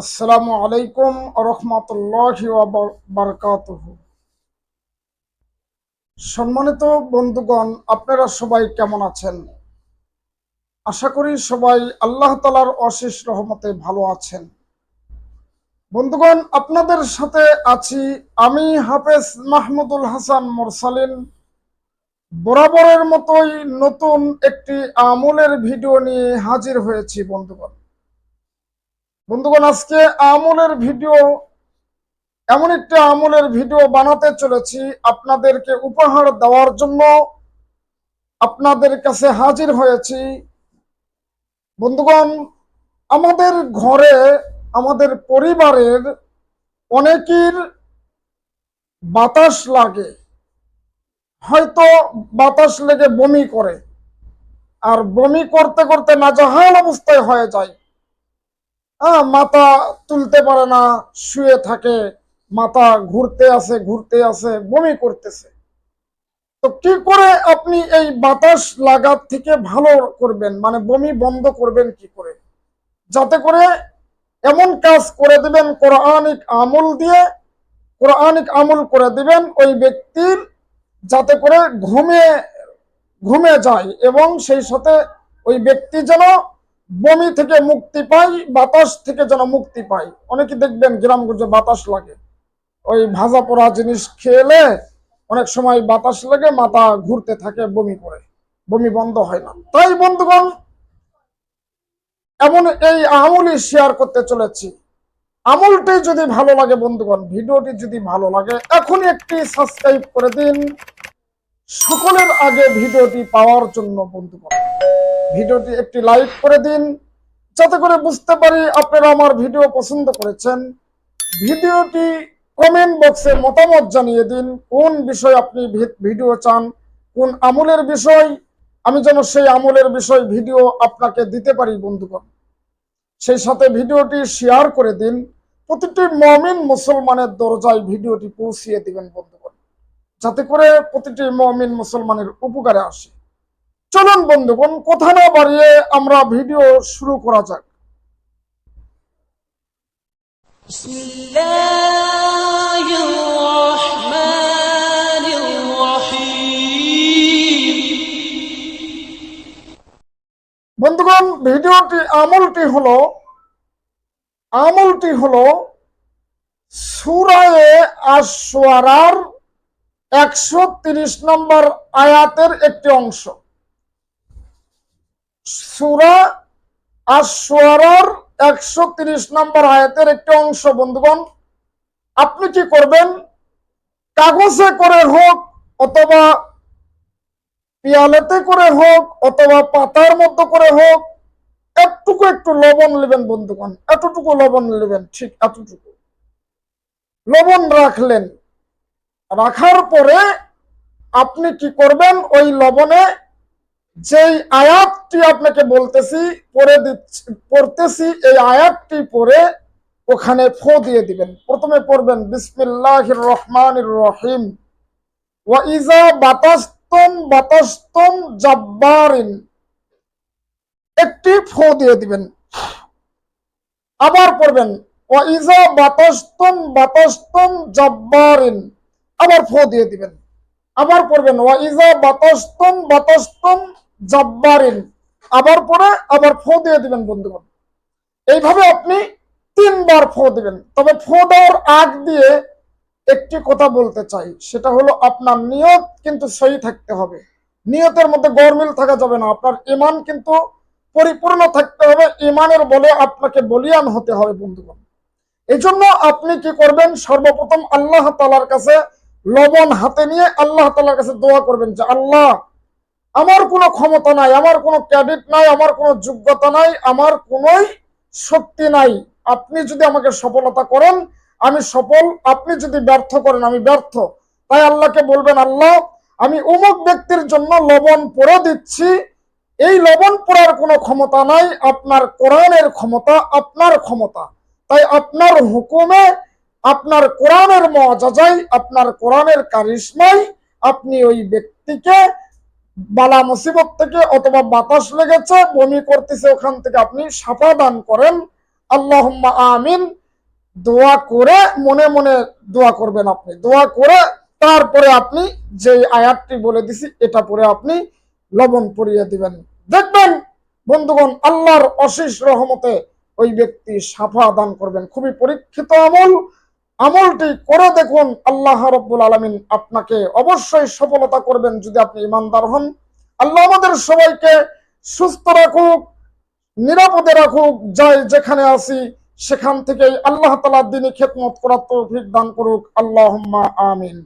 আসসালামু আলাইকুম রহমতুল্লাহি ওয়া বারাকাতুহু। সম্মানিত বন্ধুগণ, আপনারা সবাই কেমন আছেন? আশা করি সবাই আল্লাহ তাআলার অশেষ রহমতে ভালো আছেন। বন্ধুগণ, আপনাদের সাথে আছি আমি হাফেজ মাহমুদুল হাসান মুরসালিন। বরাবরের মতোই নতুন একটি আমলের ভিডিও নিয়ে হাজির হয়েছি। বন্ধুগণ, আজকে আমলের ভিডিও এমন একটা আমলের ভিডিও বানাতে চলেছি, আপনাদেরকে উপহার দেওয়ার জন্য আপনাদের কাছে হাজির হয়েছি। বন্ধুগণ, আমাদের ঘরে, আমাদের পরিবারের অনেকের বাতাস লাগে, হয়তো বাতাস লেগে বমি করে, আর বমি করতে করতে নাজেহাল অবস্থায় হয়ে যায়। মাথা তুলতে পারে না, শুয়ে থাকে, মাথা ঘুরতে আছে, বমি করতেছে। তো কি করে আপনি এই বাতাস লাগার থেকে ভালো করবেন, মানে বমি বন্ধ করবেন কি করে? যাতে করে এমন কাজ করে দিবেন, কোরআনিক আমল করে দিবেন ওই ব্যক্তির, যাতে করে ঘুমে ঘুমে যায় এবং সেই সাথে ওই ব্যক্তি যেন বমি থেকে মুক্তি পায়, বাতাস থেকে যেন মুক্তি পায়। অনেকে দেখবেন গ্রামগঞ্জে বাতাস লাগে, ওই ভাজা পোড়া জিনিস খেলে অনেক সময় বাতাস লাগে, মাথা ঘুরতে থাকে, বমি করে, বমি বন্ধ হয় না। তাই বন্ধুগণ, এমন এই আমলই শেয়ার করতে চলেছি। আমলটি যদি ভালো লাগে বন্ধুগণ, ভিডিওটি যদি ভালো লাগে, এখনই একটি সাবস্ক্রাইব করে দিন সকলের আগে ভিডিওটি পাওয়ার জন্য। বন্ধুগণ, ভিডিওটি একটি লাইক করে দিন, যাতে করে বুঝতে পারি আপনারা আমার ভিডিও পছন্দ করেছেন। ভিডিওটি কমেন্ট বক্সে মতামত জানিয়ে দিন, কোন বিষয় আপনি ভিডিও চান, কোন আমলের বিষয়, আমি যেন সেই আমলের বিষয় ভিডিও আপনাকে দিতে পারি। বন্ধুগণ, সেই সাথে ভিডিওটি শেয়ার করে দিন, প্রতিটি মুমিন মুসলমানের দরজায় ভিডিওটি পৌঁছিয়ে দিবেন বন্ধুগণ, যাতে করে প্রতিটি মুমিন মুসলমানের উপকারে আসে। চলুন বন্ধুগণ, কথা না বাড়িয়ে আমরা ভিডিও শুরু করা যাক। বন্ধুগণ, ভিডিওটি আমলটি হলো সূরায়ে আশ-শুআরার 130 নম্বর আয়াতের একটি অংশ। সূরা আশ-শুআরার 130 নম্বর আয়াতের একটি অংশ। বন্ধুগণ, আপনি কি করবেন? কাগজে করে হোক, অথবা পিয়ালেতে করে হোক, অথবা পাতার মধ্যে করে হোক, একটু লবণ নেবেন বন্ধুগণ, এতটুকু লবণ নেবেন, ঠিক এতটুকু লবণ রাখলেন। রাখার পরে আপনি কি করবেন? ওই লবণে যেই আয়াতটি আপনাকে পড়তেছি, এই আয়াতটি পড়ে ওখানে ফু দিয়ে দিবেন। প্রথমে পড়বেন বিসমিল্লাহির রহমানির রহিম, ওয়া ইজা বাতাসতুম জাব্বারিন, একটি ফু দিয়ে দিবেন। আবার পড়বেন ওয়া ইজা বাতাসতুম জাব্বারিন, আবার ফু দিয়ে দিবেন। আবার পড়বেন ওয়া ইজা বাতাসতুম জাব্বারিন, আবার পরে আবার ফু দিয়ে দিবেন বন্ধুগণ। এইভাবে আপনি 3 বার ফু দিবেন। তবে ফু দেওয়ার আগ দিয়ে একটি কথা বলতে চাই, সেটা হলো আপনার নিয়ত কিন্তু সহি থাকতে হবে। নিয়তের মধ্যে গরমিল থাকা যাবে না। আপনার ঈমান কিন্তু পরিপূর্ণ থাকতে হবে, ঈমানের বলে আপনাকে বলিয়ান হতে হবে বন্ধুগণ। এই জন্য আপনি কি করবেন? সর্বপ্রথম আল্লাহ তাআলার কাছে লবণ হাতে নিয়ে আল্লাহ তাআলার কাছে দোয়া করবেন যে আল্লাহ, আমার কোনো ক্ষমতা নাই, আমার কোনো ক্রেডিট নাই, আমার কোনো যোগ্যতা নাই, আমার কোনোই শক্তি নাই। আপনি যদি আমাকে সফলতা করেন আমি সফল, আপনি যদি ব্যর্থ করেন আমি ব্যর্থ। তাই আল্লাহকে বলবেন, আল্লাহ, আমি অমুক ব্যক্তির জন্য লবণ পরে দিচ্ছি, এই লবণ পড়ার কোনো ক্ষমতা নাই, আপনার কোরআনের ক্ষমতা, আপনার ক্ষমতা। তাই আপনার হুকুমে, আপনার কোরআনের মুআজিজায়, আপনার কোরআনের কারিশমায় আপনি ওই ব্যক্তিকে বালা মুসিবত থেকে, অথবা বাতাস লেগেছে, বমি করতেছে, ওখান থেকে আপনি শাফা দান করেন। আল্লাহুম্মা আমিন দোয়া করে মনে মনে দোয়া করবেন। আপনি দোয়া করে তারপরে আপনি যে আয়াতটি বলে দিছি এটা পরে আপনি লবণ পরিয়ে দিবেন। দেখবেন বন্ধুগণ, আল্লাহর অশেষ রহমতে ওই ব্যক্তি সাফা দান করবেন। খুবই পরীক্ষিত আমল। আমলটি করে দেখুন, আল্লাহ রাব্বুল আলামিন আপনাকে অবশ্যই সফলতা করবেন যদি আপনি ইমানদার হন। আল্লাহ আমাদের সবাইকে সুস্থ রাখুক, নিরাপদে রাখুক, যাই যেখানে আছি সেখান থেকেই আল্লাহ তাআলা দ্বীনে খেদমত করার তৌফিক দান করুক। আল্লাহুম্মা আমিন।